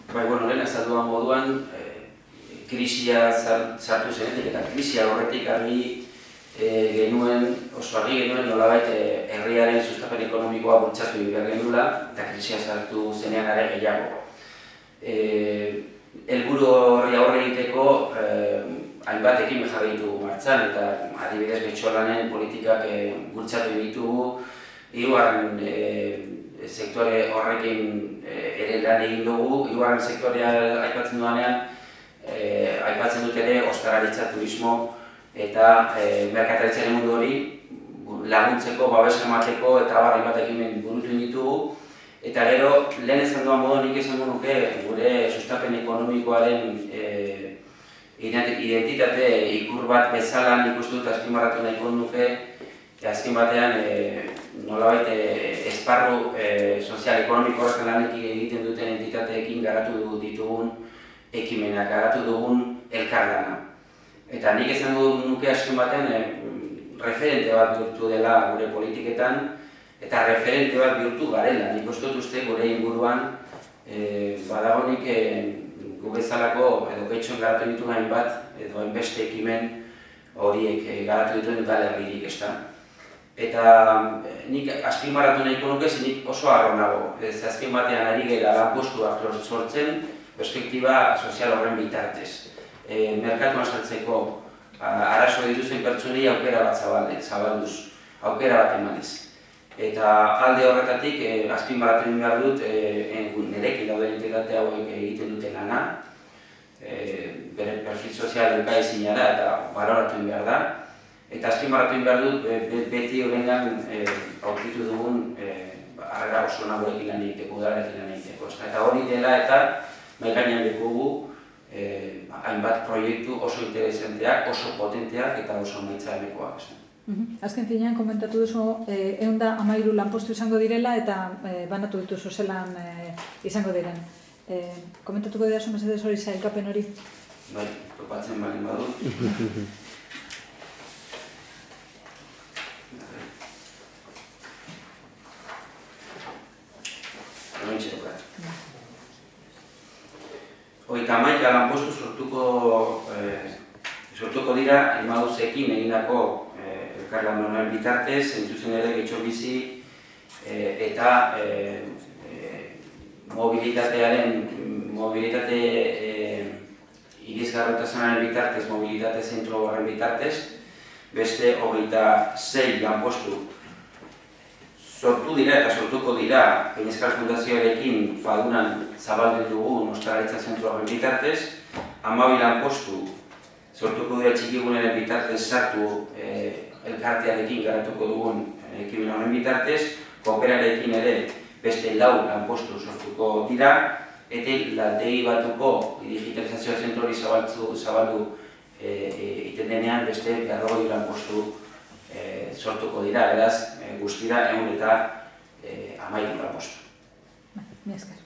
Lehen azalduan moduan, krisia sartu zenetik eta krisia horretik oso argi genuen nolabait herriaren sustapen ekonomikoa bultzatu behar genuela eta krisia sartu zenean are gehiago. Helburu horri aurre egiteko hainbat ekimen jarri ditugu martxan eta adibidez Getxolanen politikak bultzatu ditugu, hirugarren sektore horrekin ere lan egin dugu, hirugarren sektorea aipatzen dudanean, aipatzen dut ere ostalaritza, turismo eta merkataritzaren mundu hori laguntzeko, babesa emateko eta hainbat ekimen burutu ditugu. Eta gero, lehen esan duan modu nik esango nuke gure sustapen ekonomikoaren identitate ikur bat bezala nik uste dut azpimarratu nahiko nuke azken batean nolabait esparru sozial-ekonomiko horretan lanekin egiten duten entitateekin garatu ditugun ekimenak, garatu dugun elkarlana. Eta nik esango nuke azken batean referente bat bihurtu dela gure politiketan eta referente bat bihurtu garela. Nik uste dut uste gure inguruan badagonik gu bezalako edo Getxon garatu dituen hainbat edo hainbeste ekimen horiek garatu dituen udalerririk, ezta. Eta nik azpimarratu nahiko nuke nik oso harro nago. Azken batean ari gara lanpostuak sortzen perspektiba sozial horren bitartez. Merkatuan sartzeko arazo dituzuen pertsonei aukera bat zabalduz, aukera bat emanez. Eta alde horretatik azpimarratu behar dut nirekin dauden entitate hauek egiten dute lana, bere perfil sozial elkaezina da eta baloratu behar da. Eta azpimarratu behar dut beti horrengan aurkitu dugun harrera oso nagoekin lan egiteko, udalarekin lan egiteko. Eta hori dela eta mahai gainean ditugu hainbat proiektu oso interesanteak, oso potenteak eta oso emaitza emekoak. Azken finean, komentatu duzu 113 lanpostu izango direla eta banatu dituzu zelan izango diren. Komentatuko dira mesedez hori sailkapen hori? Bai, topatzen baldin badut. Hogeita hamaika lanpostu sortuko dira Emausekin egindako elkarlan honen bitartez, zuzen ere Getxo bizi eta mobilitate irisgarritasunaren bitartez, mobilitate zentro horren bitartez, beste 26 lanpostu sortu dira eta sortuko dira Peñascal Fundazioarekin Fadunan zabaldu dugun ostalaritza zentro horren bitartez, 12 lanpostu sortuko dira txikigunaren bitartez sartu elkartearekin garatuko dugun ekimen honen bitartez, kooperarekin ere beste 4 lanpostu sortuko dira, eta lantegi batuko digitalizazio zentro hori zabaldu iten denean beste 40 lanpostu sortuko dira, beraz guztira 113 lanpostu. Mi esker.